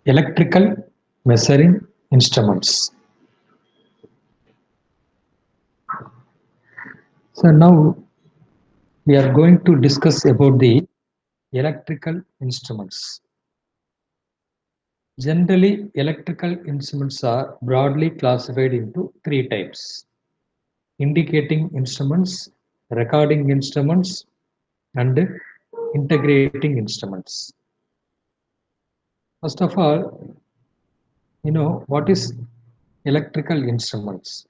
Electrical measuring instruments. So now we are going to discuss about the electrical instruments. Generally, electrical instruments are broadly classified into three types: indicating instruments, recording instruments, and integrating instruments. First of all, what is electrical instruments?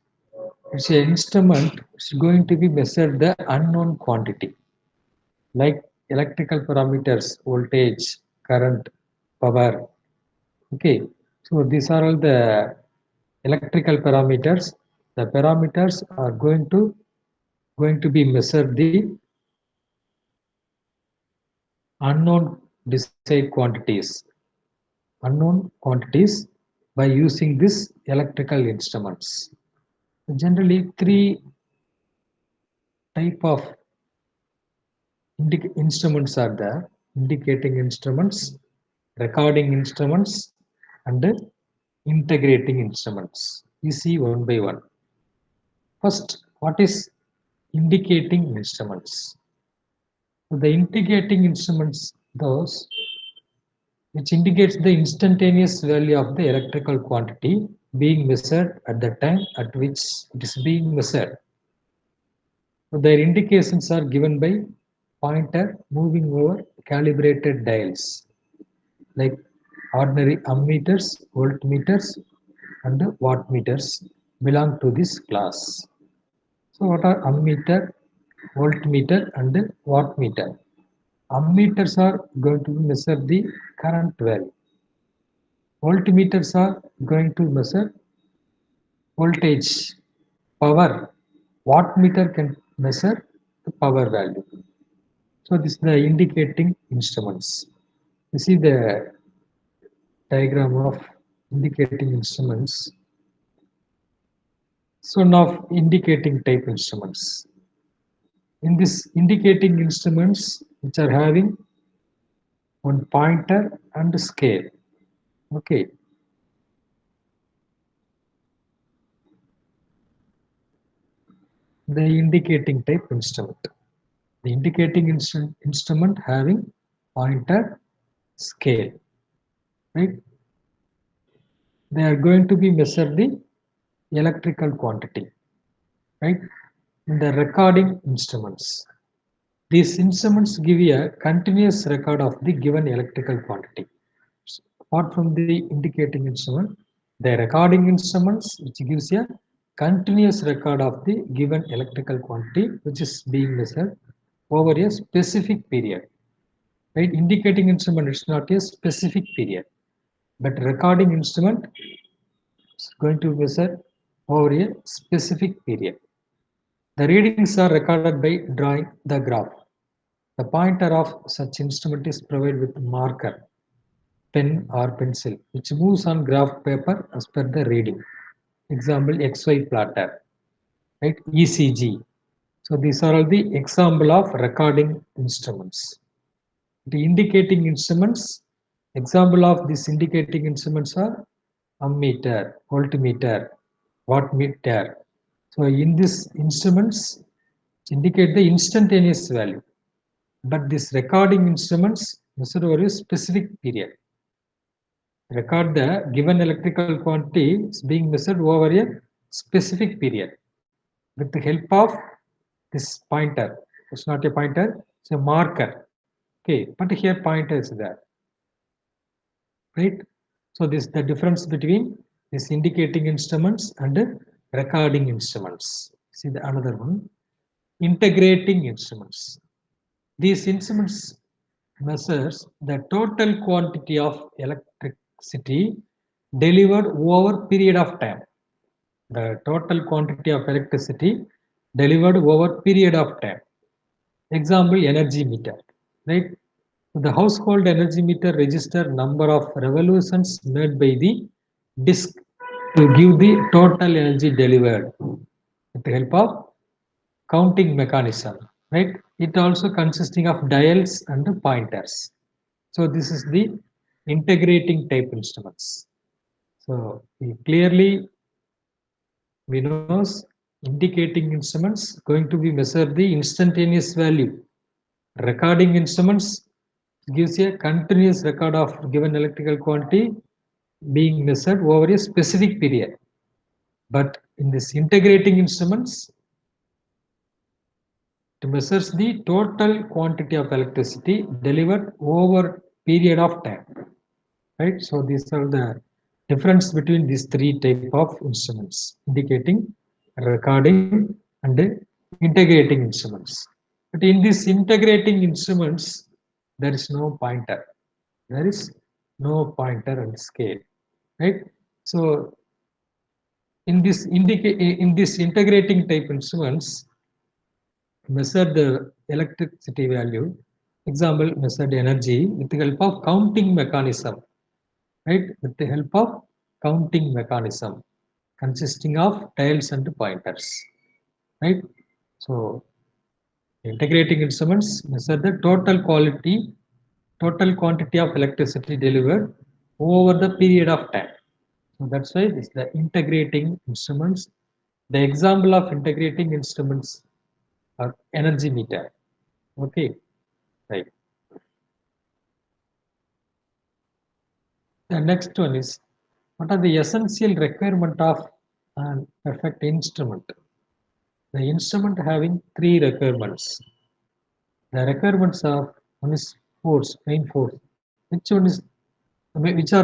It's an instrument which is going to be measured the unknown quantity, like electrical parameters, voltage, current, power. Okay, so these are all the electrical parameters. The parameters are going to be measured the unknown desired quantities by using this electrical instruments. Generally, three type of instruments are there: indicating instruments, recording instruments, and integrating instruments. We see one by one. First, what is indicating instruments? So the indicating instruments, those which indicates the instantaneous value of the electrical quantity being measured at the time at which it is being measured. So their indications are given by pointer moving over calibrated dials, like ordinary ammeters, voltmeters, and wattmeters belong to this class. So what are ammeter, voltmeter, and wattmeter? Ammeters are going to measure the current value. Voltmeters are going to measure voltage, power. Wattmeter can measure the power value. So this is the indicating instruments. You see the diagram of indicating instruments. So now indicating type instruments. In this indicating instruments, which are having one pointer and scale. Okay. The indicating type instrument. The indicating instrument having pointer, scale, right? They are going to be measure the electrical quantity, right? In the recording instruments, these instruments give you a continuous record of the given electrical quantity. So apart from the indicating instrument, the recording instruments which gives you a continuous record of the given electrical quantity which is being measured over a specific period. Right? Indicating instrument is not a specific period, but recording instrument is going to measure over a specific period. The readings are recorded by drawing the graph. The pointer of such instrument is provided with marker, pen or pencil, which moves on graph paper as per the reading. Example, XY plotter, right? ECG. So these are all the example of recording instruments. The indicating instruments, example of these indicating instruments are ammeter, voltmeter, wattmeter. So in these instruments indicate the instantaneous value, but these recording instruments measure over a specific period. Record the given electrical quantity is being measured over a specific period with the help of this pointer. It's not a pointer, it's a marker. Okay, but here pointer is there. Right? So this is the difference between these indicating instruments and recording instruments. See the another one, integrating instruments. These instruments measures the total quantity of electricity delivered over period of time. The total quantity of electricity delivered over period of time. Example, energy meter, right? The household energy meter register number of revolutions made by the disk to give the total energy delivered with the help of counting mechanism, right? It also consisting of dials and pointers. So this is the integrating type instruments. So we knows indicating instruments going to be measure the instantaneous value. Recording instruments gives a continuous record of given electrical quantity being measured over a specific period. But in this integrating instruments, it measures the total quantity of electricity delivered over period of time. Right? So these are the difference between these three type of instruments, indicating, recording, and integrating instruments. But in these integrating instruments, there is no pointer. There is no pointer and scale. Right? So in this integrating type instruments, measure the electricity value. Example, measured energy with the help of counting mechanism, right? With the help of counting mechanism consisting of dials and pointers, right? So integrating instruments measure the total quantity of electricity delivered over the period of time. So that's why this is the integrating instruments. The example of integrating instruments are energy meter. Okay, right. The next one is, what are the essential requirement of an perfect instrument? The instrument having three requirements. The requirements of one is force, main force. Which are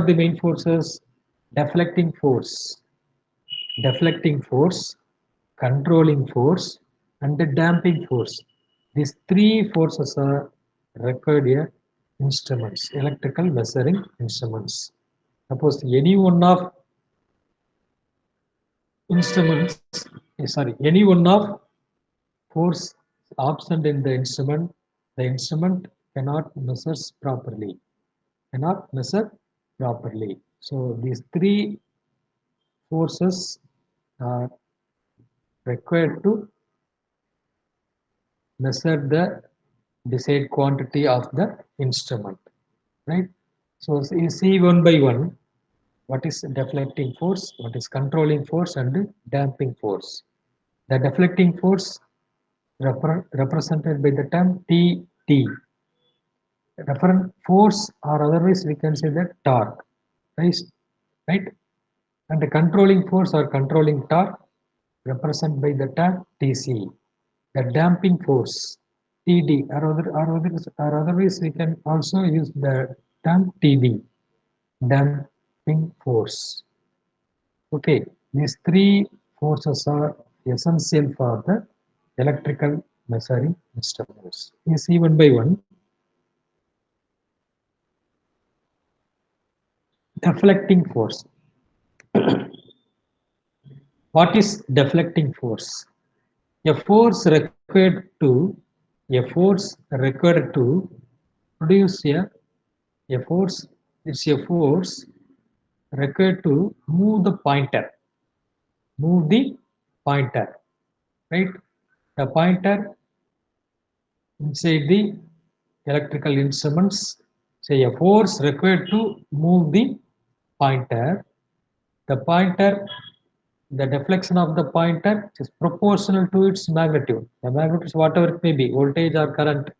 the main forces? Deflecting force, controlling force, and the damping force. These three forces are required here instruments, electrical measuring instruments. Suppose any one of instruments, any one of force absent in the instrument cannot measure properly. Cannot measure properly. So these three forces are required to measure the desired quantity of the instrument. Right? So you see one by one what is deflecting force, what is controlling force, and damping force. The deflecting force represented by the term T. Referent force, or otherwise we can say that torque, right? Right? And the controlling force or controlling torque represented by the term Tc. The damping force, Td, or otherwise we can also use the term Td, damping force. Okay, these three forces are essential for the electrical measuring instruments. You see one by one. Deflecting force. What is deflecting force? A force required to a force required to produce a force. It's a force required to move the pointer. Move the pointer, right? The pointer inside the electrical instruments. Say a force required to move the pointer. The pointer, the deflection of the pointer is proportional to its magnitude. The magnitude is whatever it may be, voltage or current.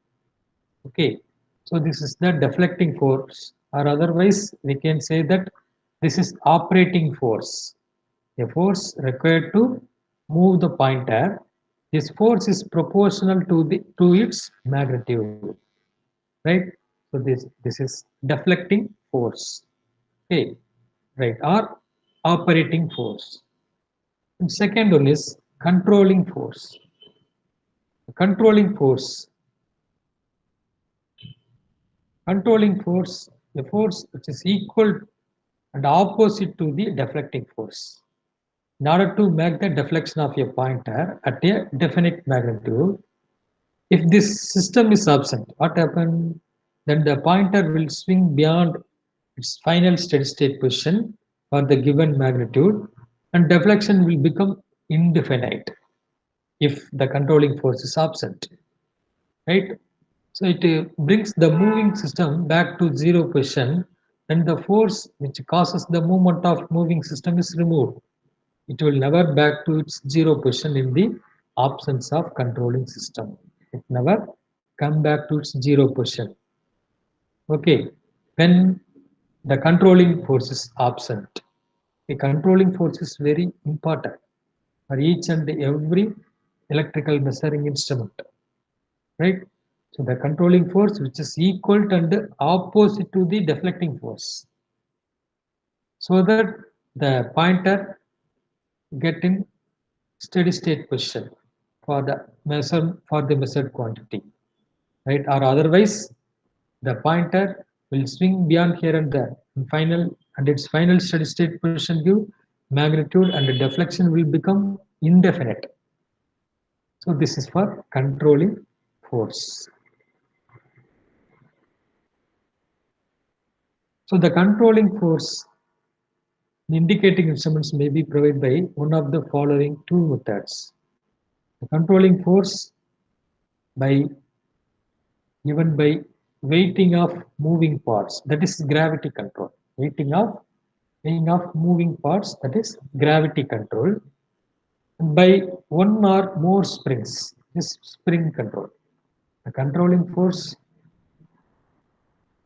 Okay, so this is the deflecting force, or otherwise we can say that this is operating force. A force required to move the pointer. This force is proportional to its magnitude, right? So this is deflecting force. Okay, right, or operating force. And second one is controlling force. Controlling force controlling force, a force which is equal and opposite to the deflecting force. In order to make the deflection of a pointer at a definite magnitude, if this system is absent, what happens? Then the pointer will swing beyond its final steady state position for the given magnitude, and deflection will become indefinite if the controlling force is absent, right? So it brings the moving system back to zero position, and the force which causes the movement of moving system is removed. It will never back to its zero position in the absence of controlling system. It never come back to its zero position. Okay, when the controlling force is absent, the controlling force is very important for each and every electrical measuring instrument, right? So the controlling force which is equal and opposite to the deflecting force, so that the pointer get in steady state position for the measured quantity, right? Or otherwise, the pointer will swing beyond here and there. And its final steady state position give magnitude, and the deflection will become indefinite. So this is for controlling force. So the controlling force indicating instruments may be provided by one of the following two methods. The controlling force by given by weighting of moving parts, that is gravity control. Weighting of moving parts, that is gravity control, by one or more springs, this spring control. The controlling force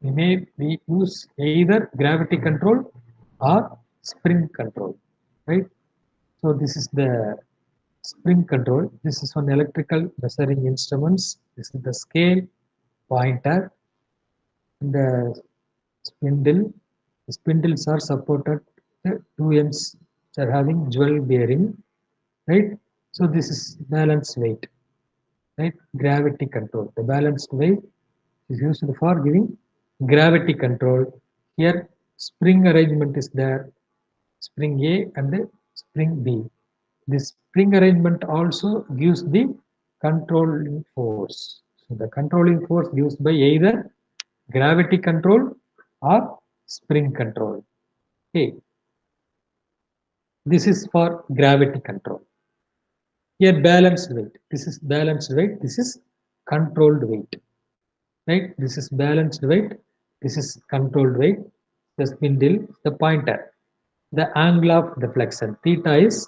may be use either gravity control or spring control, right? So this is the spring control. This is one electrical measuring instruments. This is the scale, pointer, and the spindle. The spindles are supported two ends which are having jewel bearing, right? So this is balance weight, right? Gravity control. The balanced weight is used for giving gravity control. Here, spring arrangement is there, spring A and the spring B. This spring arrangement also gives the controlling force. So the controlling force used by either gravity control or spring control. Okay, this is for gravity control. Here balanced weight. This is balanced weight. This is controlled weight. Right? This is balanced weight. This is controlled weight. The spindle, the pointer. The angle of deflection. Theta is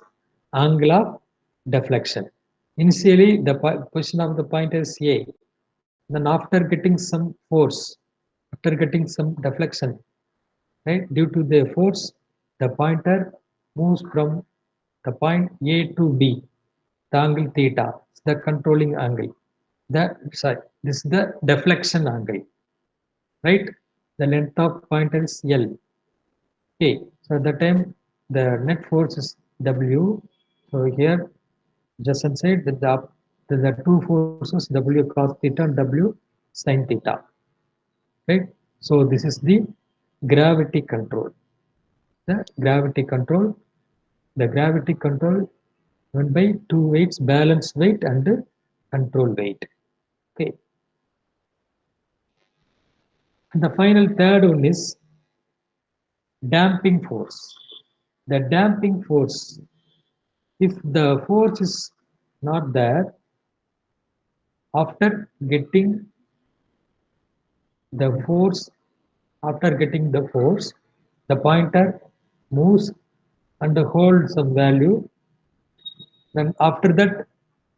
angle of deflection. Initially, the position of the pointer is A. Then after getting some force, after getting some deflection, right? Due to the force, the pointer moves from the point A to B. The angle theta is the controlling angle. This is the deflection angle, right? The length of pointer is L. Okay, so at the time the net force is W. So here just inside the two forces W cos theta and W sin theta, right? So this is the gravity control. The gravity control, the gravity control given by two weights, balance weight and control weight. Okay. And the final third one is damping force. The damping force, if the force is not there, after getting the force, the pointer moves and holds some value. Then after that,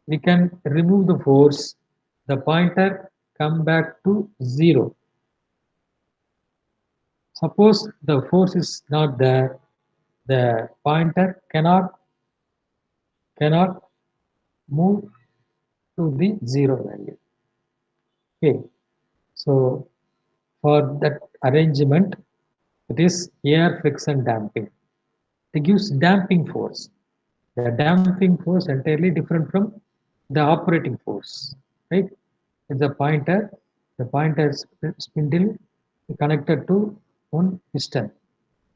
we can remove the force. The pointer come back to zero. Suppose the force is not there, the pointer cannot move to the zero value. Okay, so for that arrangement, it is air friction damping. It gives damping force. The damping force entirely different from the operating force, right? It's the pointer spindle, connected to one piston.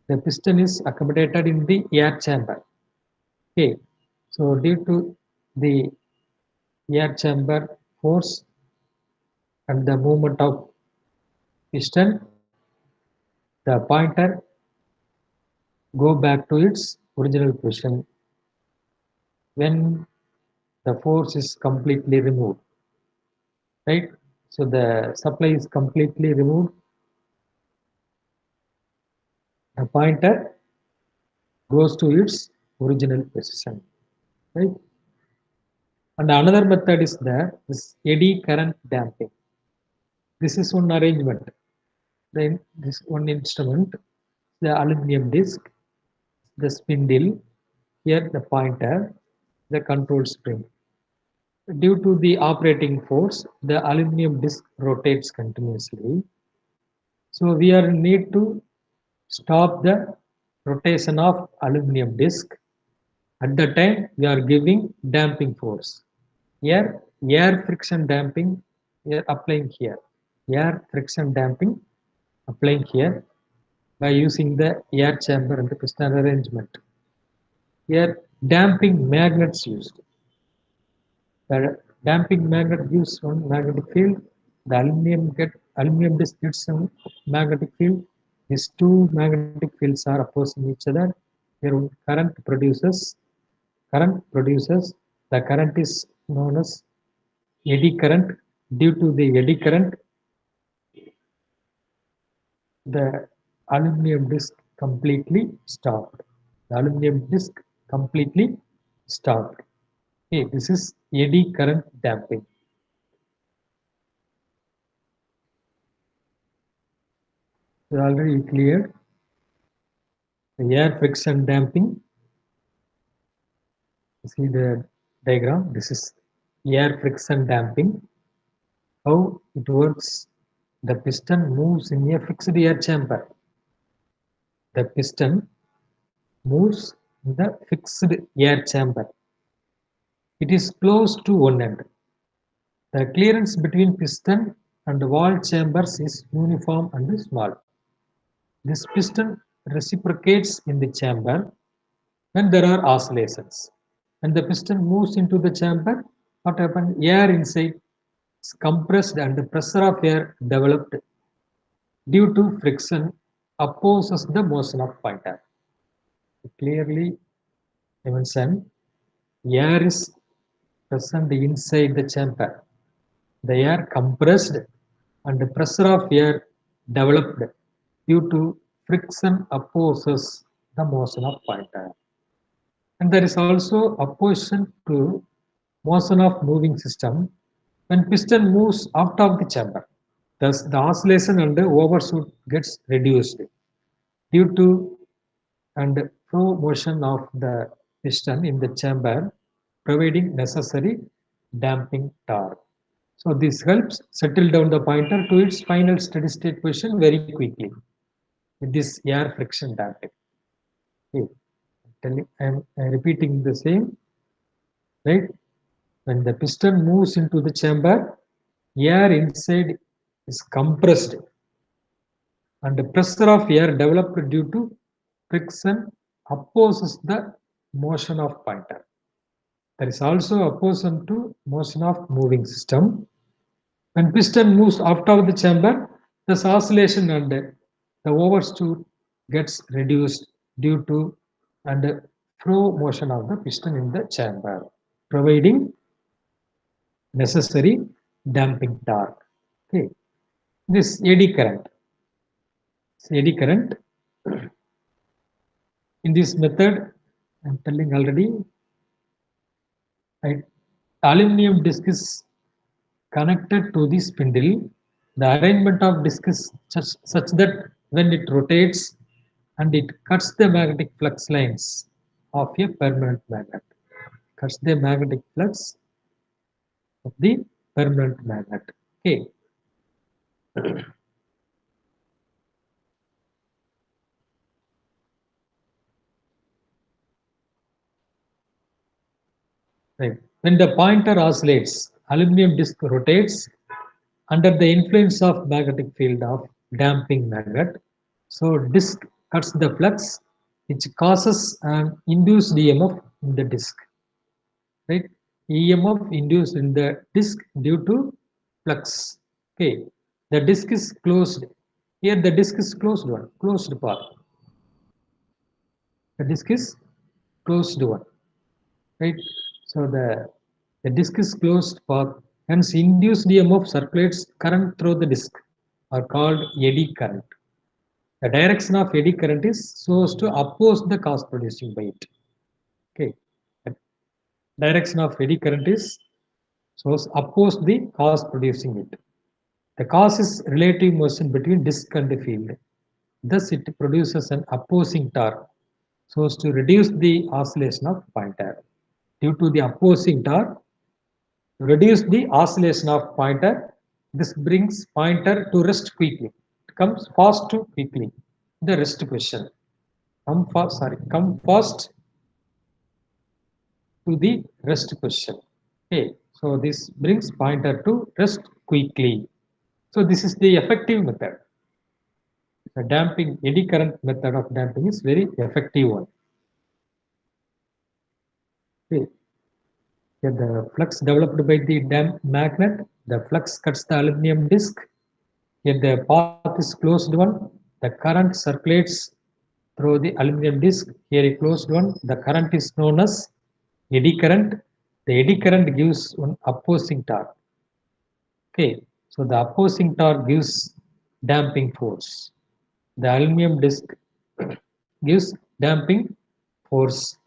The piston is accommodated in the air chamber. Okay, so due to the air chamber force and the movement of piston, the pointer go back to its original position when the force is completely removed, right? So the supply is completely removed. The pointer goes to its original position, right? And another method is this eddy current damping. This is one arrangement. Then this one instrument, the aluminum disc, the spindle, here the pointer, the control spring. Due to the operating force, the aluminum disc rotates continuously. So we are need to stop the rotation of aluminum disc. At the time we are giving damping force. Here air friction damping we are applying here. Air friction damping applying here by using the air chamber and the piston arrangement. Here damping magnets used. The damping magnet gives one magnetic field. The aluminum disc gets some magnetic field. These two magnetic fields are opposing each other. Here current produces. The current is known as eddy current. Due to the eddy current, the aluminum disc completely stopped. The aluminum disc completely stopped. Okay, this is eddy current damping. We already cleared the air friction damping. See the diagram. This is air friction damping. How it works? The piston moves in a fixed air chamber. The piston moves in the fixed air chamber. It is close to one end. The clearance between piston and wall chambers is uniform and small. This piston reciprocates in the chamber when there are oscillations. When the piston moves into the chamber, what happens? Air inside is compressed and the pressure of air developed due to friction opposes the motion of pointer. Clearly mentioned, air is present inside the chamber. The air compressed and the pressure of air developed due to friction opposes the motion of pointer. And there is also opposition to motion of moving system when piston moves out of the chamber. Thus, the oscillation and the overshoot gets reduced due to and flow motion of the piston in the chamber, providing necessary damping torque. So this helps settle down the pointer to its final steady state position very quickly with this air friction damping. Okay. I'm repeating the same, right? When the piston moves into the chamber, air inside is compressed and the pressure of air developed due to friction opposes the motion of pointer. There is also opposition to motion of moving system. When piston moves out of the chamber, the oscillation and the overshoot gets reduced due to and flow motion of the piston in the chamber, providing necessary damping torque. Okay, this eddy current. Eddy current. In this method, I'm telling already, right, aluminum disc is connected to the spindle. The arrangement of disc is such that when it rotates and it cuts the magnetic flux lines of a permanent magnet. Cuts the magnetic flux of the permanent magnet. Okay. Right. When the pointer oscillates, aluminum disc rotates under the influence of magnetic field of damping magnet. So disk cuts the flux, which causes an induced EMF in the disk. Right? EMF induced in the disk due to flux. Okay, the disk is closed. Here the disk is closed one, closed part. The disk is closed one, right? So the disk is closed path, hence induced EMF circulates current through the disk are called eddy current. The direction of eddy current is so as to oppose the cause producing by it. Okay, the direction of eddy current is so as oppose the cause producing it. The cause is relative motion between disk and the field. Thus, it produces an opposing torque so as to reduce the oscillation of pointer. Due to the opposing torque, to reduce the oscillation of pointer, this brings pointer to rest quickly. It comes fast to quickly. The rest position. Come fast to the rest position. Okay, so this brings pointer to rest quickly. So this is the effective method. The damping eddy current method of damping is very effective one. Okay. Here the flux developed by the damp magnet, the flux cuts the aluminum disc. Here the path is closed one, the current circulates through the aluminum disc. Here a closed one, the current is known as eddy current. The eddy current gives one opposing torque. Okay, so the opposing torque gives damping force. The aluminum disc gives damping force.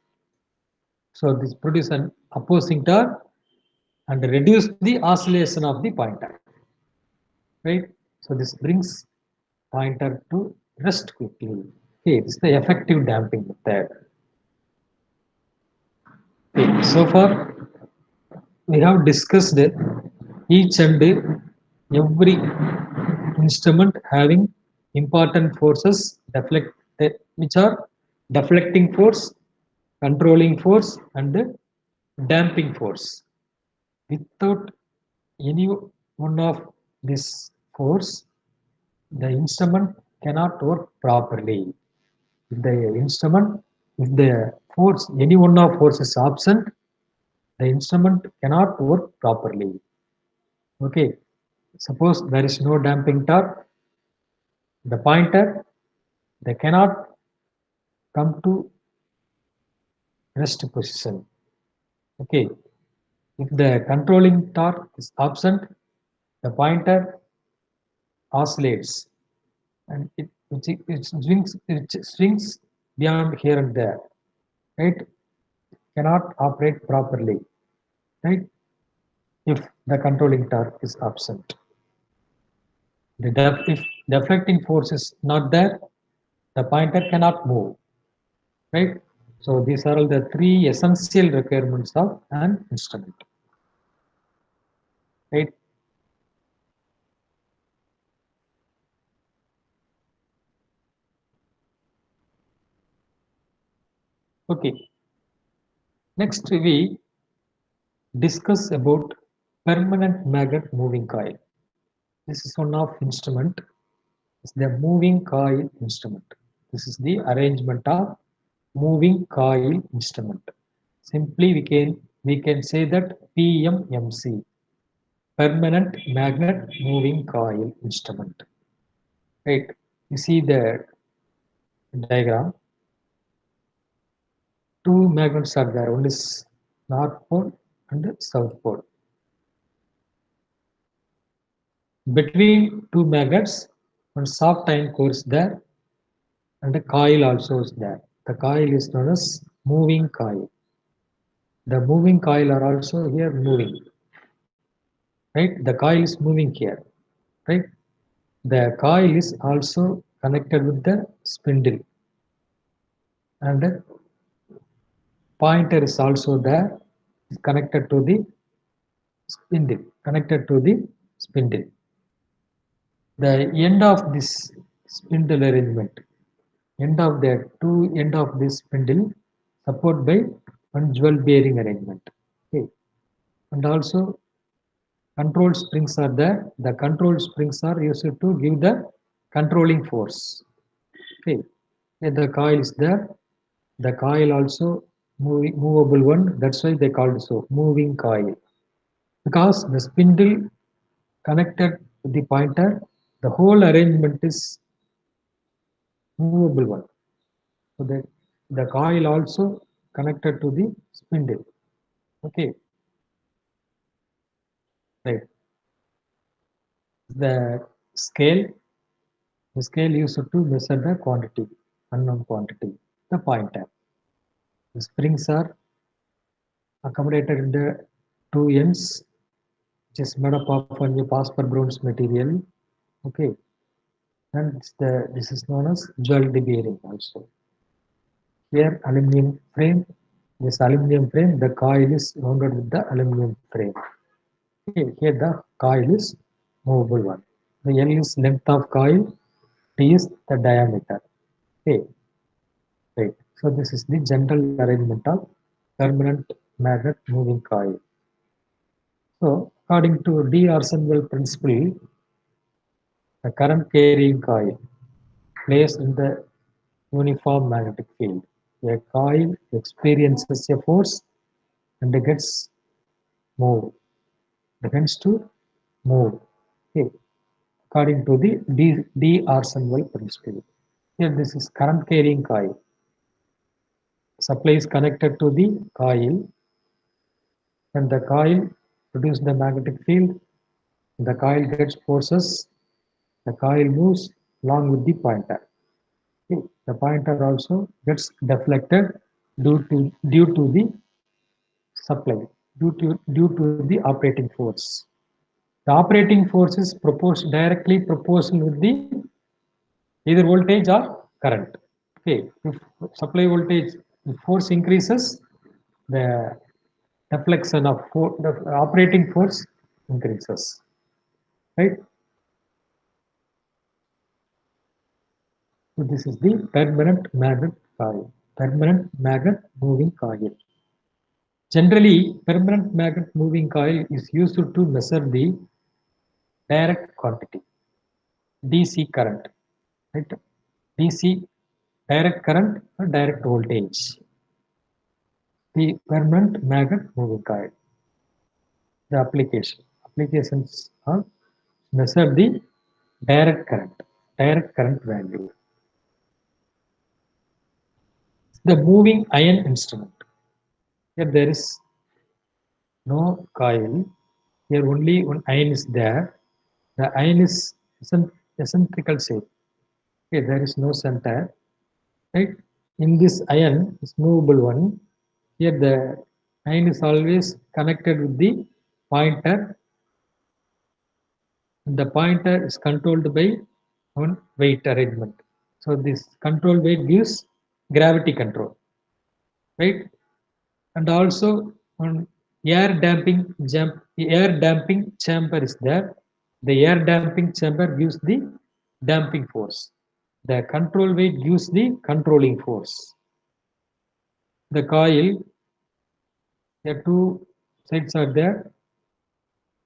So this produces an opposing torque and reduce the oscillation of the pointer. Right? So this brings pointer to rest quickly. Okay, this is the effective damping method. Okay, so far we have discussed each and every instrument having important forces which are deflecting force, controlling force, and damping force. Without any one of this force, the instrument cannot work properly. If the force, any one of force is absent, the instrument cannot work properly. Okay, suppose there is no damping torque, the pointer, they cannot come to rest position. Okay, if the controlling torque is absent, the pointer oscillates and it swings beyond here and there. Right, cannot operate properly. Right, if the controlling torque is absent. If deflecting force is not there, the pointer cannot move. Right? So these are all the three essential requirements of an instrument. Right? Okay. Next we discuss about permanent magnet moving coil. This is one of instrument. It's the moving coil instrument. This is the arrangement of moving coil instrument. Simply we can say that PMMC, permanent magnet moving coil instrument. Right? You see the diagram. Two magnets are there. One is North Pole and South Pole. Between two magnets, one soft iron core is there and a coil also is there. The coil is known as moving coil. The moving coil are also here moving. Right? The coil is moving here. Right? The coil is also connected with the spindle. And the pointer is also there, connected to the spindle. The end of this spindle arrangement, end of this spindle, supported by one jewel bearing arrangement. Okay, and also control springs are there. The control springs are used to give the controlling force. Okay, yeah, the coil is there. The coil also movable one. That's why they called it so moving coil. Because the spindle connected to the pointer, the whole arrangement is movable one. So the coil also connected to the spindle. Okay, right. The scale, the scale used to measure the quantity, unknown quantity, the pointer. The springs are accommodated in the two ends, which is made up of only phosphor bronze material. Okay, and this is known as jeweled bearing also. Here, aluminum frame. This aluminum frame, the coil is rounded with the aluminum frame. Okay, here the coil is movable one. The L is length of coil, T is the diameter. Okay, right. So this is the general arrangement of permanent magnet moving coil. So according to D'Arsonval principle, the current carrying coil placed in the uniform magnetic field. A coil experiences a force and gets moved, begins to move. Okay, according to the D'Arsonval principle. Here this is current carrying coil. Supply is connected to the coil and the coil produces the magnetic field. The coil gets forces. The coil moves along with the pointer. Okay. The pointer also gets deflected due to the supply, due to the operating force. The operating force is directly proportional with the either voltage or current. Okay, if supply voltage, if force increases, the deflection of the operating force increases, right? So this is the permanent magnet coil, permanent magnet moving coil. Generally, permanent magnet moving coil is used to measure the direct quantity, DC current, right? DC direct current or direct voltage. The permanent magnet moving coil. The applications are measure the direct current value. The moving iron instrument. Here there is no coil. Here only one iron is there. The iron is eccentrical shape. Okay, there is no center. Right? In this iron, this movable one, here the iron is always connected with the pointer. The pointer is controlled by one weight arrangement. So this control weight gives gravity control, right? And also on air damping chamber is there. The air damping chamber gives the damping force. The control weight gives the controlling force. The coil, the two sides are there.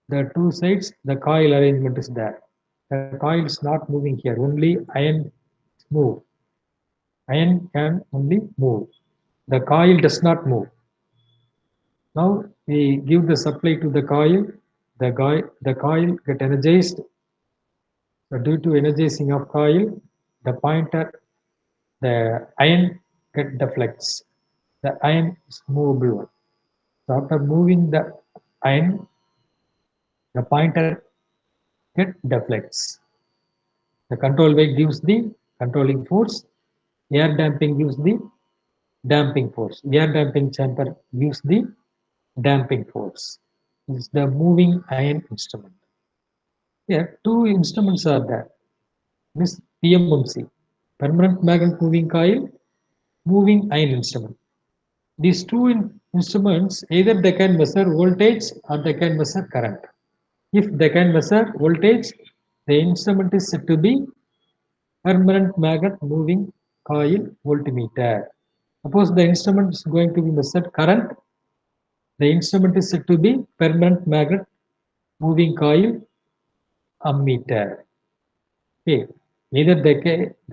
The two sides, the coil arrangement is there. The coil is not moving here. Only iron move. Iron can only move. The coil does not move. Now we give the supply to the coil. The coil get energized. So due to energizing of coil, the pointer, the iron get deflects. The iron is movable. So after moving the iron, the pointer get deflects. The control weight gives the controlling force. Air damping gives the damping force. Air damping chamber gives the damping force. This is the moving iron instrument. Here, two instruments are there. This PMMC, permanent magnet moving coil, moving iron instrument. These two instruments, either they can measure voltage or they can measure current. If they can measure voltage, the instrument is said to be permanent magnet moving coil voltmeter. Suppose the instrument is going to be measured current, the instrument is said to be permanent magnet moving coil ammeter. Okay. Either they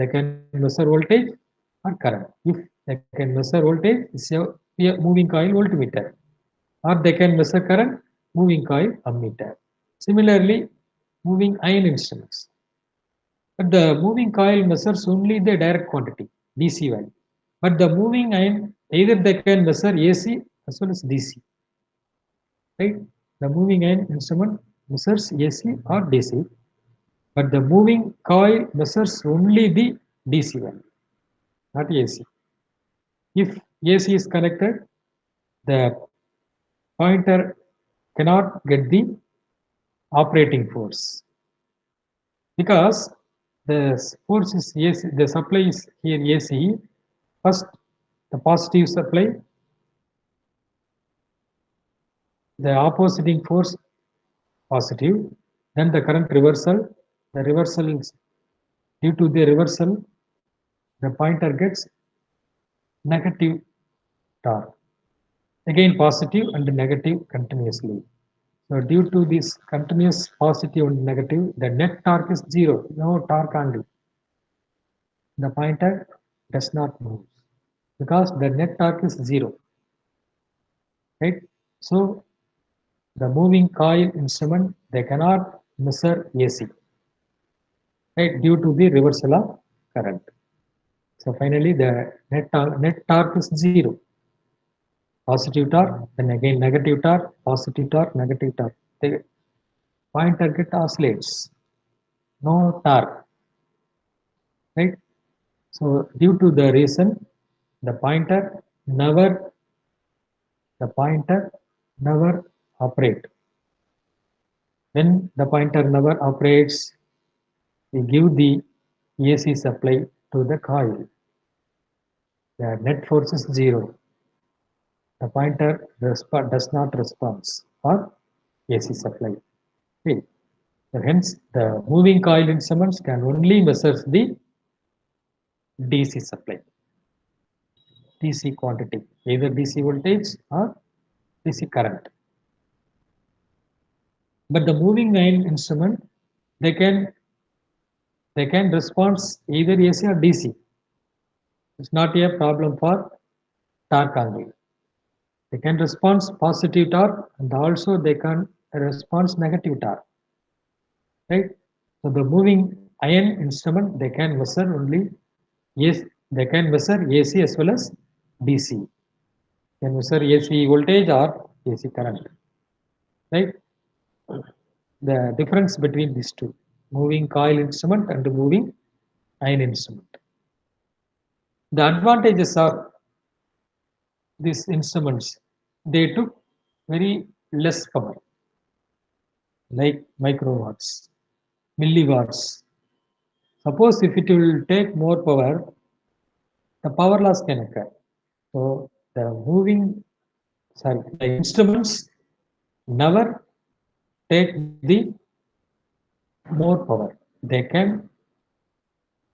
can measure voltage or current. If they can measure voltage, it's a moving coil voltmeter, or they can measure current, moving coil ammeter. Similarly, moving ion instruments. But the moving coil measures only the direct quantity, DC value. But the moving ion, either they can measure AC as well as DC. Right? The moving ion instrument measures AC or DC, but the moving coil measures only the DC value, not AC. If AC is connected, the pointer cannot get the operating force because the force is AC, the supply is here AC. First, the positive supply, the opposing force positive, then the current reversal. The reversal is due to the reversal, the pointer gets negative torque. Again, positive and negative continuously. So due to this continuous positive and negative, the net torque is zero, no torque angle. The pointer does not move because the net torque is zero, right? So the moving coil instrument, they cannot measure AC, right? Due to the reversal of current. So finally, the net torque is zero. Positive torque, then again negative torque, positive torque, negative torque. The pointer get oscillates, no torque, right? So due to the reason, the pointer never the pointer never operate. When the pointer never operates, we give the AC supply to the coil. The net force is zero. The pointer does not respond for AC supply. Okay. So hence, the moving coil instruments can only measure the DC supply, DC quantity, either DC voltage or DC current. But the moving ion instrument, they can respond either AC or DC. It's not a problem for torque angle. They can respond positive torque and also they can respond negative torque. Right? So the moving ion instrument, they can measure only, yes, they can measure AC as well as DC. They can measure AC voltage or AC current. Right? The difference between these two, moving coil instrument and moving ion instrument. The advantages of these instruments, they took very less power, like microwatts, milliwatts. Suppose if it will take more power, the power loss can occur. So the instruments never take the more power. They can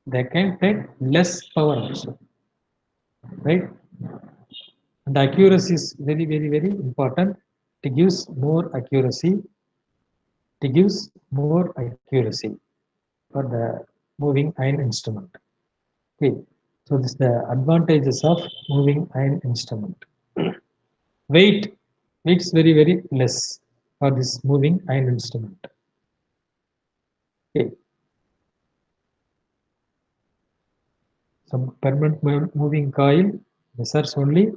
take less power also, right? And accuracy is very, very, very important. It gives more accuracy. It gives more accuracy for the moving ion instrument. Okay, so this is the advantages of moving ion instrument. Weight, weight is very, very less for this moving ion instrument. Okay, some permanent moving coil measures only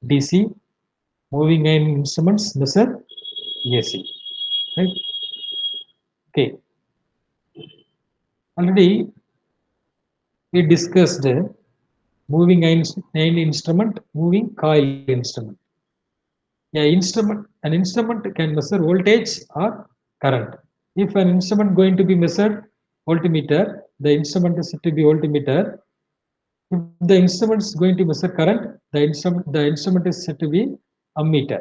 DC. Moving ion instruments measure AC. Right? Okay. Already we discussed moving ion instrument, moving coil instrument. An instrument can measure voltage or current. If an instrument going to be measured voltmeter, the instrument is said to be voltmeter. If the instrument is going to measure current, the instrument is said to be ammeter.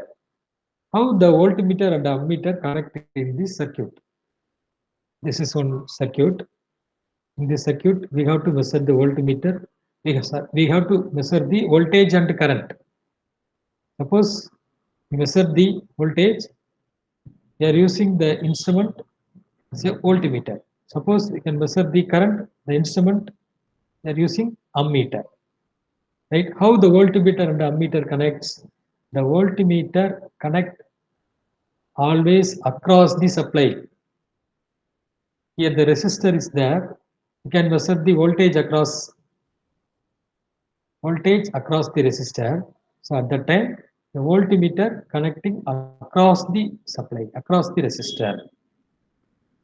How the voltmeter and ammeter connect in this circuit? This is one circuit. In this circuit, we have to measure the voltmeter. We have to measure the voltage and current. Suppose we measure the voltage, we are using the instrument as a voltmeter. Suppose we can measure the current, the instrument they are using ammeter. Right? How the voltmeter and ammeter connects? The voltmeter connect always across the supply. Here the resistor is there. You can measure the voltage across the resistor. So at that time, the voltmeter connecting across the supply, across the resistor.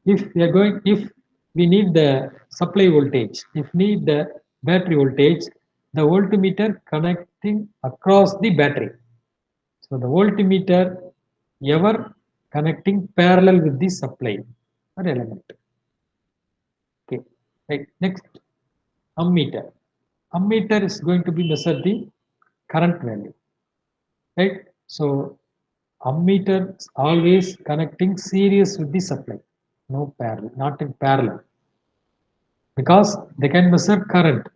If we need the supply voltage, if need the battery voltage, the voltmeter connecting across the battery. So the voltmeter ever connecting parallel with the supply or element. Okay, right. Next, ammeter. Ammeter is going to be measure the current value, right? So ammeter is always connecting series with the supply, no parallel, not in parallel, because they can measure current.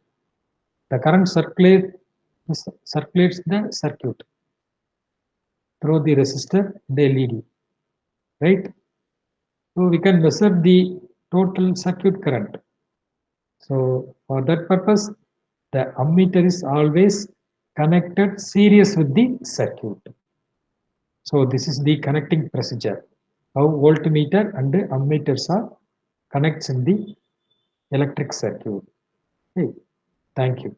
The current circulates the circuit through the resistor, the LED, right? So we can measure the total circuit current. So for that purpose, the ammeter is always connected series with the circuit. So this is the connecting procedure. How voltmeter and ammeters are connects in the electric circuit. Okay. Thank you.